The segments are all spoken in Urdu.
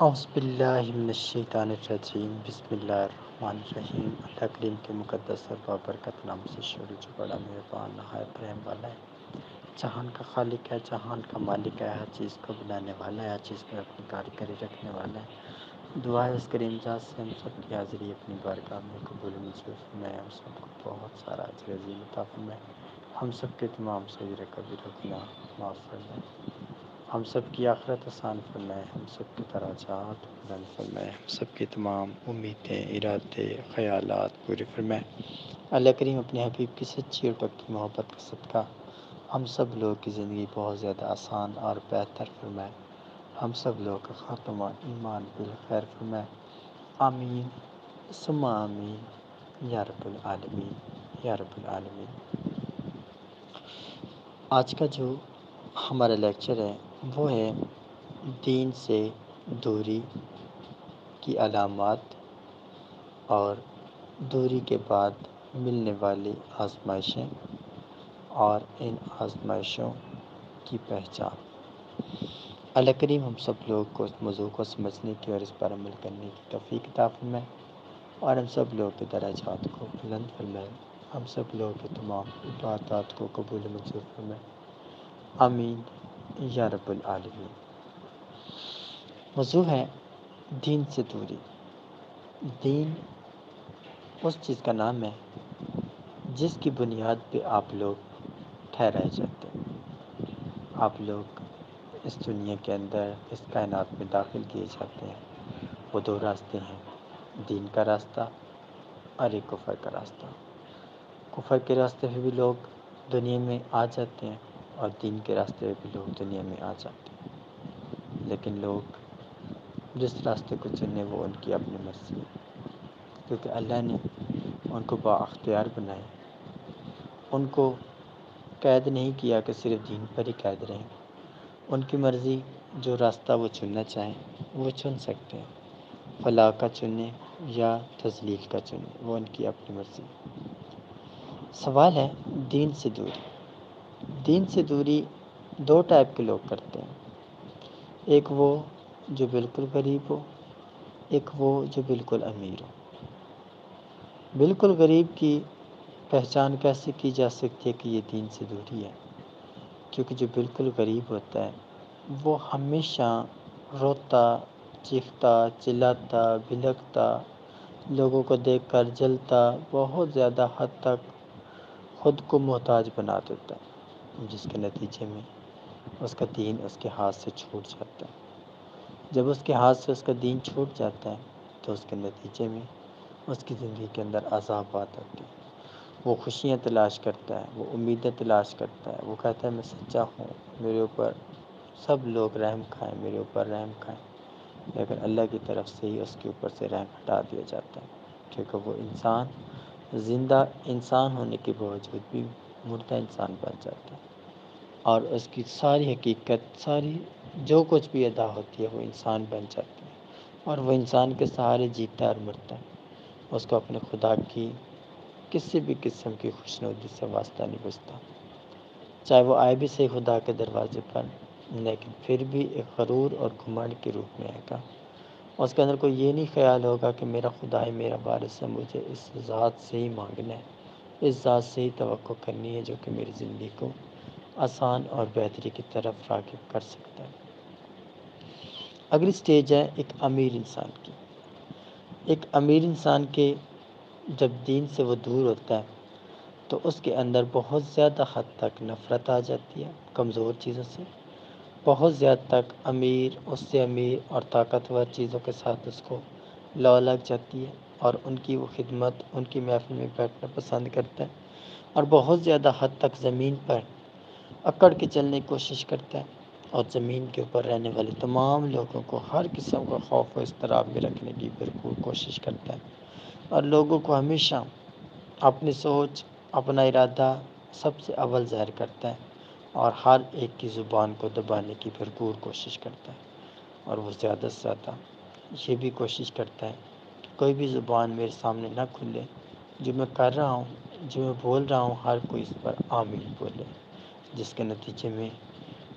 اعوذ باللہ من الشیطان الرجیم، بسم اللہ الرحمن الرحیم۔ اللہ کریم کے مقدس اور بابرکت نام سے شروع جو بڑا مہربان نہایت رحم والا ہے، جہان کا خالق ہے، جہان کا مالک ہے، ہر چیز کو بنانے والا ہے، ہر چیز پر اپنی کاریگری رکھنے والا ہے۔ دعا ہے اس کریم ذات سے ہم سب کی حاضری اپنی بارگاہ میں قبول منظور فرمائے، ہم سب کو بہت سارا اجر عظیم عطا فرمائے، ہم سب کے تمام سجدے کبیرہ گناہ معاف فرمائے، ہم سب کی آخرت آسان فرمائے، ہم سب کے درجات بلند فرمائے، ہم سب کی تمام امیدیں، ارادے، خیالات پورے فرمائے۔ اللہ کریم اپنے حبیب کی سچی اور پکی محبت کا صدقہ ہم سب لوگ کی زندگی بہت زیادہ آسان اور بہتر فرمائے، ہم سب لوگ کا خاتمہ ایمان بالخیر فرمائے۔ آمین ثم آمین یا رب العالمین یا رب العالمین۔ آج کا جو ہمارا لیکچر ہے وہ ہے دین سے دوری کی علامات اور دوری کے بعد ملنے والی آزمائشیں اور ان آزمائشوں کی پہچان۔ اللہ کریم ہم سب لوگ کو اس موضوع کو سمجھنے کی اور اس پر عمل کرنے کی توفیق عطا فرمائے اور ہم سب لوگ کے درجات کو بلند فرمائے، ہم سب لوگ کے تمام عبادات کو قبول منظور فرمائے، آمین یا رب العالمین۔ موضوع ہے دین سے دوری۔ دین اس چیز کا نام ہے جس کی بنیاد پہ آپ لوگ ٹھہرائے جاتے ہیں۔ آپ لوگ اس دنیا کے اندر، اس کائنات میں داخل کیے جاتے ہیں۔ وہ دو راستے ہیں، دین کا راستہ اور ایک کفر کا راستہ۔ کفر کے راستے پہ بھی لوگ دنیا میں آ جاتے ہیں اور دین کے راستے پہ بھی لوگ دنیا میں آ جاتے ہیں، لیکن لوگ جس راستے کو چنے وہ ان کی اپنی مرضی ہے، کیونکہ اللہ نے ان کو بااختیار بنایا، ان کو قید نہیں کیا کہ صرف دین پر ہی قید رہیں۔ ان کی مرضی، جو راستہ وہ چننا چاہیں وہ چن سکتے ہیں، فلاح کا چنیں یا تضلیل کا چنیں، وہ ان کی اپنی مرضی۔ سوال ہے دین سے دوری۔ دین سے دوری دو ٹائپ کے لوگ کرتے ہیں، ایک وہ جو بالکل غریب ہو، ایک وہ جو بالکل امیر ہو۔ بالکل غریب کی پہچان کیسے کی جا سکتی ہے کہ یہ دین سے دوری ہے؟ کیونکہ جو بالکل غریب ہوتا ہے وہ ہمیشہ روتا، چیختا، چلاتا، بھلکتا، لوگوں کو دیکھ کر جلتا، بہت زیادہ حد تک خود کو محتاج بنا دیتا ہے، جس کے نتیجے میں اس کا دین اس کے ہاتھ سے چھوٹ جاتا ہے۔ جب اس کے ہاتھ سے اس کا دین چھوٹ جاتا ہے تو اس کے نتیجے میں اس کی زندگی کے اندر عذابات آتے ہیں۔ وہ خوشیاں تلاش کرتا ہے، وہ امیدیں تلاش کرتا ہے، وہ کہتا ہے میں سچا ہوں، میرے اوپر سب لوگ رحم کھائیں، میرے اوپر رحم کھائیں، لیکن اللہ کی طرف سے ہی اس کے اوپر سے رحم ہٹا دیا جاتا ہے، کیونکہ وہ انسان زندہ انسان ہونے کے باوجود بھی مردہ انسان بن جاتا ہے، اور اس کی ساری حقیقت، ساری جو کچھ بھی ادا ہوتی ہے وہ انسان بن جاتا ہے، اور وہ انسان کے سہارے جیتا اور مرتا ہے۔ اس کو اپنے خدا کی کسی بھی قسم کی خوشنودی سے واسطہ نہیں بچتا، چاہے وہ آئے بھی صحیح خدا کے دروازے پر، لیکن پھر بھی ایک غرور اور گھمنڈ کے روپ میں آئے گا۔ اس کے اندر کوئی یہ نہیں خیال ہوگا کہ میرا خدا ہے، میرا وارث ہے، مجھے اس ذات سے ہی مانگنا ہے، اس ذات سے ہی توقع کرنی ہے جو کہ میری زندگی کو آسان اور بہتری کی طرف راغب کر سکتا ہے۔ اگلی سٹیج ہے ایک امیر انسان کی۔ ایک امیر انسان کے جب دین سے وہ دور ہوتا ہے تو اس کے اندر بہت زیادہ حد تک نفرت آ جاتی ہے کمزور چیزوں سے، بہت زیادہ تک امیر، اس سے امیر اور طاقتور چیزوں کے ساتھ اس کو لو لگ جاتی ہے، اور ان کی وہ خدمت، ان کی محفل میں بیٹھنا پسند کرتا ہے، اور بہت زیادہ حد تک زمین پر اکڑ کے چلنے کی کوشش کرتا ہے، اور زمین کے اوپر رہنے والے تمام لوگوں کو ہر قسم کا خوف و اضطراب میں رکھنے کی بھرپور کوشش کرتا ہے، اور لوگوں کو ہمیشہ اپنی سوچ، اپنا ارادہ سب سے اول ظاہر کرتا ہے، اور ہر ایک کی زبان کو دبانے کی بھرپور کوشش کرتا ہے، اور وہ زیادہ سے زیادہ یہ بھی کوشش کرتا ہے کہ کوئی بھی زبان میرے سامنے نہ کھلے، جو میں کر رہا ہوں، جو میں بول رہا ہوں، ہر کوئی اس پر آمین بولے، جس کے نتیجے میں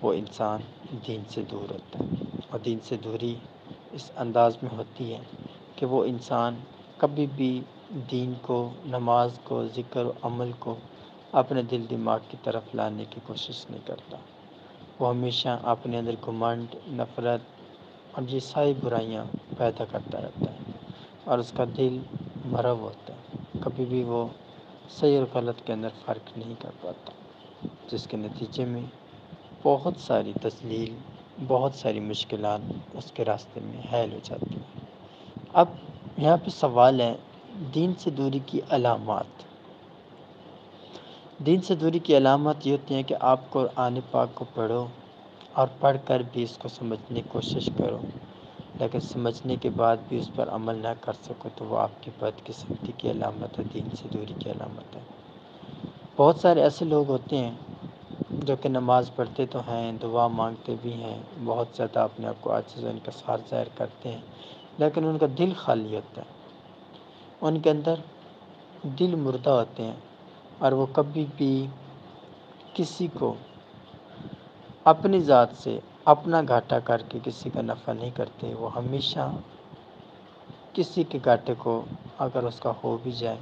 وہ انسان دین سے دور ہوتا ہے، اور دین سے دوری اس انداز میں ہوتی ہے کہ وہ انسان کبھی بھی دین کو، نماز کو، ذکر و عمل کو اپنے دل دماغ کی طرف لانے کی کوشش نہیں کرتا۔ وہ ہمیشہ اپنے اندر گھمنڈ، نفرت اور یہ ساری برائیاں پیدا کرتا رہتا ہے، اور اس کا دل مرو ہوتا ہے۔ کبھی بھی وہ صحیح اور غلط کے اندر فرق نہیں کر پاتا، جس کے نتیجے میں بہت ساری تذلیل، بہت ساری مشکلات اس کے راستے میں حائل ہو جاتی ہیں۔ اب یہاں پہ سوال ہے، دین سے دوری کی علامات۔ دین سے دوری کی علامات یہ ہوتی ہیں کہ آپ قرآن پاک کو پڑھو، اور پڑھ کر بھی اس کو سمجھنے کی کوشش کرو، لیکن سمجھنے کے بعد بھی اس پر عمل نہ کر سکو تو وہ آپ کی بدقسمتی کی علامت ہے، دین سے دوری کی علامت ہے۔ بہت سارے ایسے لوگ ہوتے ہیں جو کہ نماز پڑھتے تو ہیں، دعا مانگتے بھی ہیں، بہت زیادہ اپنے آپ کو عاجز و انکسار ظاہر کرتے ہیں، لیکن ان کا دل خالی ہوتا ہے، ان کے اندر دل مردہ ہوتے ہیں، اور وہ کبھی بھی کسی کو اپنی ذات سے اپنا گھاٹا کر کے کسی کا نفع نہیں کرتے۔ وہ ہمیشہ کسی کے گھاٹے کو اگر اس کا ہو بھی جائے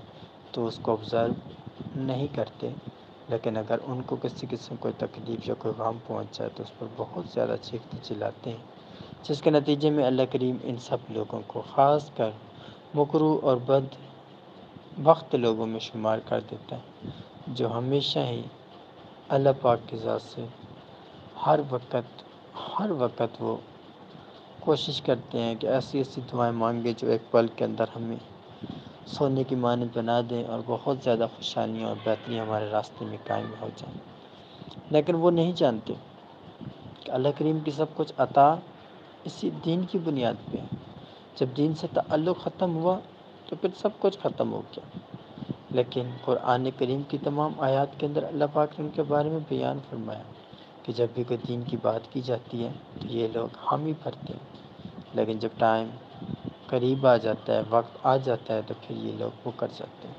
تو اس کو آبزرو نہیں کرتے، لیکن اگر ان کو کسی قسم کوئی تکلیف یا کوئی غم پہنچ جائے تو اس پر بہت زیادہ چیختے چلاتے ہیں، جس کے نتیجے میں اللہ کریم ان سب لوگوں کو خاص کر مکروہ اور بد وقت لوگوں میں شمار کر دیتا ہے، جو ہمیشہ ہی اللہ پاک کی ذات سے ہر وقت وہ کوشش کرتے ہیں کہ ایسی ایسی دعائیں مانگے جو ایک پل کے اندر ہمیں سونے کی مانند بنا دیں، اور بہت زیادہ خوشحالیاں اور بہتریاں ہمارے راستے میں قائم ہو جائیں۔ لیکن وہ نہیں جانتے کہ اللہ کریم کی سب کچھ عطا اسی دین کی بنیاد پہ ہے۔ جب دین سے تعلق ختم ہوا تو پھر سب کچھ ختم ہو گیا۔ لیکن قرآن کریم کی تمام آیات کے اندر اللہ پاک نے ان کے بارے میں بیان فرمایا کہ جب بھی کوئی دین کی بات کی جاتی ہے تو یہ لوگ حامی بھرتے ہیں، لیکن جب ٹائم قریب آ جاتا ہے، وقت آ جاتا ہے، تو پھر یہ لوگ وہ کر جاتے ہیں،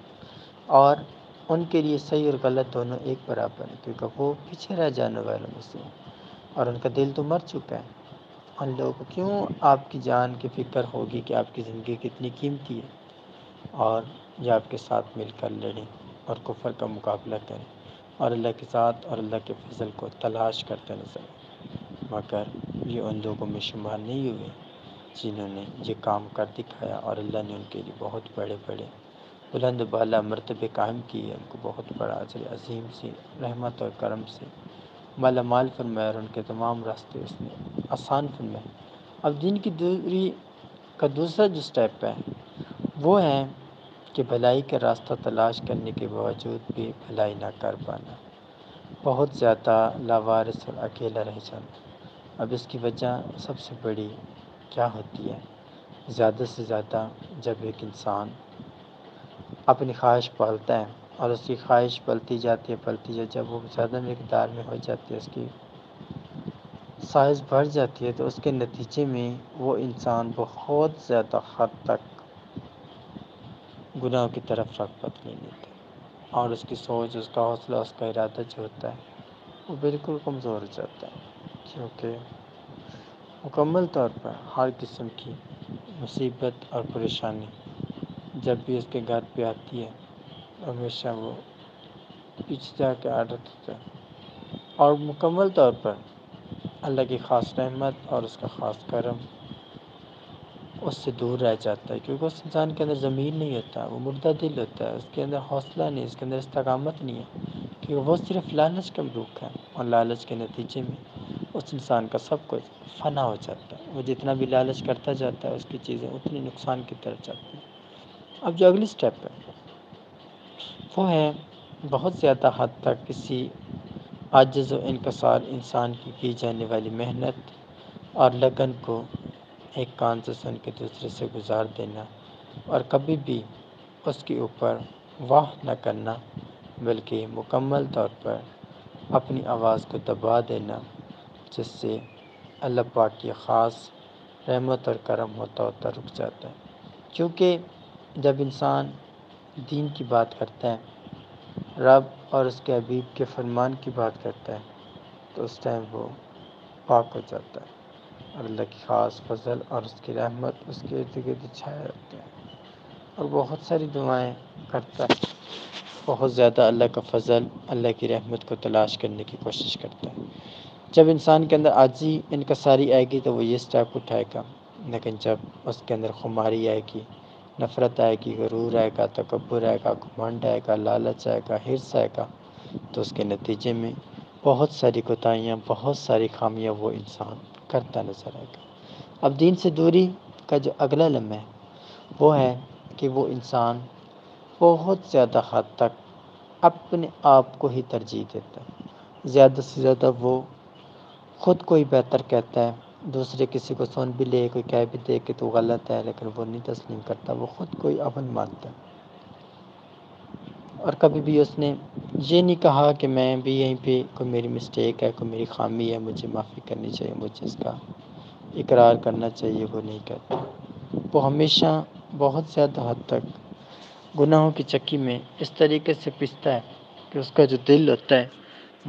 اور ان کے لیے صحیح اور غلط دونوں ایک برابر ہیں، کیونکہ وہ پیچھے رہ جانے والوں میں سے ہیں، اور ان کا دل تو مر چکا ہے۔ ان لوگوں کو کیوں آپ کی جان کی فکر ہوگی کہ آپ کی زندگی کتنی قیمتی ہے، اور یہ آپ کے ساتھ مل کر لڑیں اور کفر کا مقابلہ کریں اور اللہ کے ساتھ اور اللہ کے فضل کو تلاش کرتے نظر آئیں، مگر یہ ان لوگوں میں شمار نہیں ہوئے جنہوں نے یہ کام کر دکھایا، اور اللہ نے ان کے لیے بہت بڑے بڑے بلند بالا مرتبے قائم کیے، ان کو بہت بڑا اجر عظیم سی رحمت اور کرم سے مالا مال فرمایا، اور ان کے تمام راستے اس نے آسان فرمائے۔ اب دین کی دوری کا دوسرا جو سٹیپ ہے وہ ہے کہ بھلائی کا راستہ تلاش کرنے کے باوجود بھی بھلائی نہ کر پانا، بہت زیادہ لاوارث اور اکیلا رہ جانا۔ اب اس کی وجہ سب سے بڑی کیا ہوتی ہے؟ زیادہ سے زیادہ جب ایک انسان اپنی خواہش پالتا ہے اور اس کی خواہش پلتی جاتی ہے، جب وہ زیادہ مقدار میں ہو جاتی ہے، اس کی سائز بڑھ جاتی ہے، تو اس کے نتیجے میں وہ انسان بہت زیادہ حد تک گناہ کی طرف رغبت لے لیتا ہے، اور اس کی سوچ، اس کا حوصلہ، اس کا ارادہ جو ہوتا ہے وہ بالکل کمزور ہو جاتا ہے، کیونکہ مکمل طور پر ہر قسم کی مصیبت اور پریشانی جب بھی اس کے گھر پہ آتی ہے ہمیشہ وہ پیچھے جا کے عادت ہوتا ہے، اور مکمل طور پر اللہ کی خاص رحمت اور اس کا خاص کرم اس سے دور رہ جاتا ہے، کیونکہ اس انسان کے اندر ضمیر نہیں ہوتا، وہ مردہ دل ہوتا ہے، اس کے اندر حوصلہ نہیں، اس کے اندر استقامت نہیں ہے، کیونکہ وہ صرف لالچ کا ملوک ہے، اور لالچ کے نتیجے میں اس انسان کا سب کچھ فنا ہو جاتا ہے۔ وہ جتنا بھی لالچ کرتا جاتا ہے اس کی چیزیں اتنی نقصان کی طرف جاتی ہیں۔ اب جو اگلی سٹیپ ہے وہ ہے بہت زیادہ حد تک کسی عاجز و انکسار انسان کی جانے والی محنت اور لگن کو ایک کان سے سن کے دوسرے سے گزار دینا، اور کبھی بھی اس کے اوپر واہ نہ کرنا، بلکہ مکمل طور پر اپنی آواز کو دبا دینا، جس سے اللہ پاک کی خاص رحمت اور کرم ہوتا ہوتا رک جاتا ہے۔ کیونکہ جب انسان دین کی بات کرتا ہے، رب اور اس کے حبیب کے فرمان کی بات کرتا ہے، تو اس ٹائم وہ پاک ہو جاتا ہے، اور اللہ کی خاص فضل اور اس کی رحمت اس کے ارد گرد چھائے رہتے ہیں، اور بہت ساری دعائیں کرتا ہے، بہت زیادہ اللہ کا فضل، اللہ کی رحمت کو تلاش کرنے کی کوشش کرتا ہے۔ جب انسان کے اندر عاجزی انکساری آئے گی تو وہ یہ اسٹیپ اٹھائے گا، لیکن جب اس کے اندر خماری آئے گی، نفرت آئے گی، غرور آئے گا، تکبر آئے گا، گھمنڈ آئے گا، لالچ آئے گا، حرص آئے گا، تو اس کے نتیجے میں بہت ساری کوتاہیاں، بہت ساری خامیاں وہ انسان کرتا نظر آئے گا۔ اب دین سے دوری کا جو اگلا لمحہ ہے وہ ہے کہ وہ انسان بہت زیادہ حد تک اپنے آپ کو ہی ترجیح دیتا ہے، زیادہ سے زیادہ وہ خود کو ہی بہتر کہتا ہے، دوسرے کسی کو سن بھی لے، کوئی کہہ بھی دے کہ تو غلط ہے، لیکن وہ نہیں تسلیم کرتا، وہ خود کو ہی اول مانتا ہے۔ اور کبھی بھی اس نے یہ نہیں کہا کہ میں بھی یہیں پہ کوئی میری مسٹیک ہے، کوئی میری خامی ہے، مجھے معافی کرنی چاہیے، مجھے اس کا اقرار کرنا چاہیے، وہ نہیں کرتا۔ وہ ہمیشہ بہت زیادہ حد تک گناہوں کی چکی میں اس طریقے سے پستا ہے کہ اس کا جو دل ہوتا ہے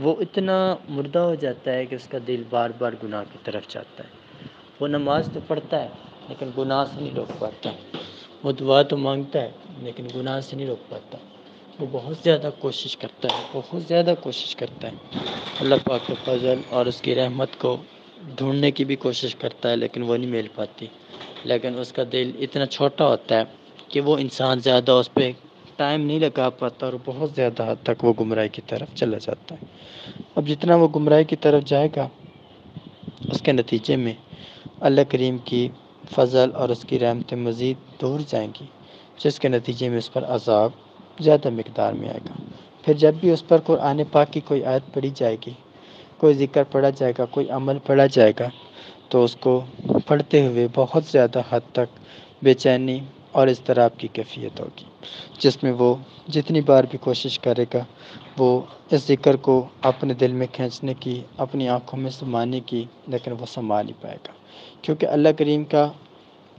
وہ اتنا مردہ ہو جاتا ہے کہ اس کا دل بار بار گناہ کی طرف جاتا ہے۔ وہ نماز تو پڑھتا ہے لیکن گناہ سے نہیں روک پاتا، وہ دعا تو مانگتا ہے لیکن گناہ سے نہیں روک پاتا۔ وہ بہت زیادہ کوشش کرتا ہے، بہت زیادہ کوشش کرتا ہے، اللہ پاک کے فضل اور اس کی رحمت کو ڈھونڈنے کی بھی کوشش کرتا ہے، لیکن وہ نہیں مل پاتی۔ لیکن اس کا دل اتنا چھوٹا ہوتا ہے کہ وہ انسان زیادہ اس پہ ٹائم نہیں لگا پاتا، اور بہت زیادہ حد تک وہ گمراہی کی طرف چلا جاتا ہے۔ اب جتنا وہ گمراہی کی طرف جائے گا، اس کے نتیجے میں اللہ کریم کی فضل اور اس کی رحمتیں مزید دور جائیں گی، جس کے نتیجے میں اس پر عذاب زیادہ مقدار میں آئے گا۔ پھر جب بھی اس پر قرآن پاک کی کوئی آیت پڑھی جائے گی، کوئی ذکر پڑھا جائے گا، کوئی عمل پڑھا جائے گا، تو اس کو پڑھتے ہوئے بہت زیادہ حد تک بے چینی اور اضطراب کی کیفیت ہوگی، جس میں وہ جتنی بار بھی کوشش کرے گا وہ اس ذکر کو اپنے دل میں کھینچنے کی، اپنی آنکھوں میں سمانے کی، لیکن وہ سنبھال نہیں پائے گا، کیونکہ اللہ کریم کا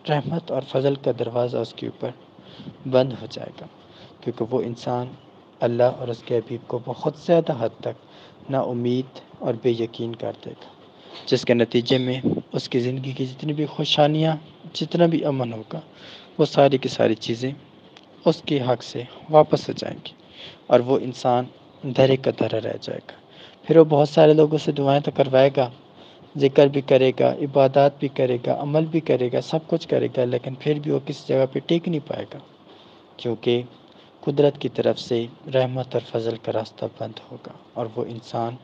رحمت اور فضل کا دروازہ اس کے اوپر بند ہو جائے گا، کیونکہ وہ انسان اللہ اور اس کے حبیب کو بہت زیادہ حد تک نا امید اور بے یقین کر دے گا، جس کے نتیجے میں اس کی زندگی کی جتنی بھی خوشحالیاں، جتنا بھی امن ہوگا، وہ ساری کی ساری چیزیں اس کے حق سے واپس ہو جائیں گی، اور وہ انسان دھرے کا دھرا رہ جائے گا۔ پھر وہ بہت سارے لوگوں سے دعائیں تو کروائے گا، ذکر بھی کرے گا، عبادات بھی کرے گا، عمل بھی کرے گا، سب کچھ کرے گا، لیکن پھر بھی وہ کسی جگہ پہ ٹک نہیں پائے گا، کیونکہ قدرت کی طرف سے رحمت اور فضل کا راستہ بند ہوگا، اور وہ انسان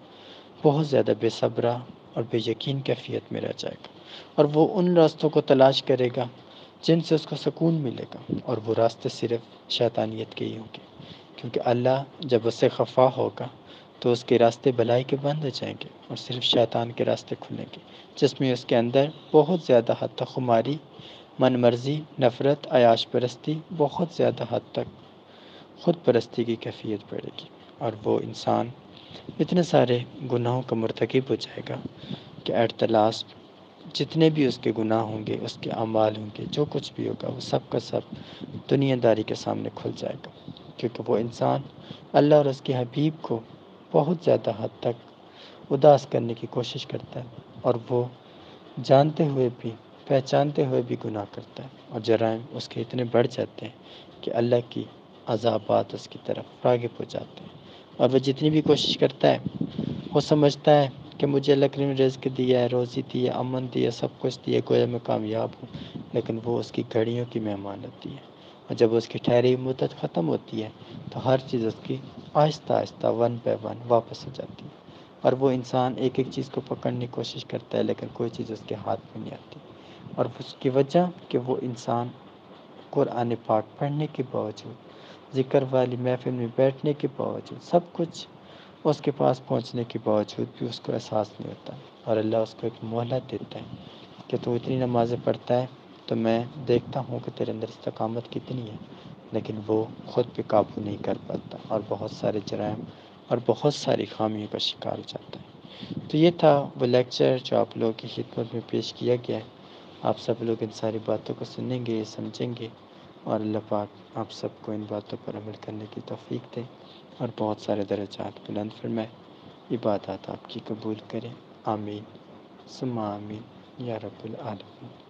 بہت زیادہ بے صبرا اور بے یقین کیفیت میں رہ جائے گا، اور وہ ان راستوں کو تلاش کرے گا جن سے اس کو سکون ملے گا، اور وہ راستے صرف شیطانیت کے ہی ہوں گے، کیونکہ اللہ جب اس سے خفا ہوگا تو اس کے راستے بلائی کے بند ہو جائیں گے، اور صرف شیطان کے راستے کھلیں گے، جس میں اس کے اندر بہت زیادہ حد تک خماری، من مرضی، نفرت، عیاش پرستی، بہت زیادہ حد تک خود پرستی کی کیفیت بڑھے گی، اور وہ انسان اتنے سارے گناہوں کا مرتکب ہو جائے گا کہ ایٹ دا لاسٹ جتنے بھی اس کے گناہ ہوں گے، اس کے اعمال ہوں گے، جو کچھ بھی ہوگا، وہ سب کا سب دنیا داری کے سامنے کھل جائے گا، کیونکہ وہ انسان اللہ اور اس کے حبیب کو بہت زیادہ حد تک اداس کرنے کی کوشش کرتا ہے، اور وہ جانتے ہوئے بھی، پہچانتے ہوئے بھی گناہ کرتا ہے، اور جرائم اس کے اتنے بڑھ جاتے ہیں کہ اللہ کی عذابات اس کی طرف راغب ہو جاتے ہیں، اور وہ جتنی بھی کوشش کرتا ہے وہ سمجھتا ہے کہ مجھے اللہ کریم نے رزق دیا ہے، روزی دی ہے، امن دیا ہے، سب کچھ دیا ہے، گویا میں کامیاب ہوں، لیکن وہ اس کی گھڑیوں کی مہمان ہوتی ہے، اور جب اس کی ٹھہری ہوئی مدت ختم ہوتی ہے تو ہر چیز اس کی آہستہ آہستہ ون بائی ون واپس ہو جاتی ہے، اور وہ انسان ایک ایک چیز کو پکڑنے کی کوشش کرتا ہے، لیکن کوئی چیز اس کے ہاتھ میں نہیں آتی، اور اس کی وجہ کہ وہ انسان قرآن پاک پڑھنے کے باوجود، ذکر والی محفل میں بیٹھنے کے باوجود، سب کچھ اس کے پاس پہنچنے کے باوجود بھی اس کو احساس نہیں ہوتا، اور اللہ اس کو ایک مہلت دیتا ہے کہ تو اتنی نمازیں پڑھتا ہے تو میں دیکھتا ہوں کہ تیرے اندر استقامت کتنی ہے، لیکن وہ خود پہ قابو نہیں کر پاتا، اور بہت سارے جرائم اور بہت ساری خامیوں کا شکار ہو جاتا ہے۔ تو یہ تھا وہ لیکچر جو آپ لوگوں کی خدمت میں پیش کیا گیا ہے۔ آپ سب لوگ ان ساری باتوں کو سنیں گے، سمجھیں گے، اور اللہ پاک آپ سب کو ان باتوں پر عمل کرنے کی توفیق دے، اور بہت سارے درجات بلند فرمائے، عبادات آپ کی قبول کریں، آمین ثم آمین یا رب العالمین۔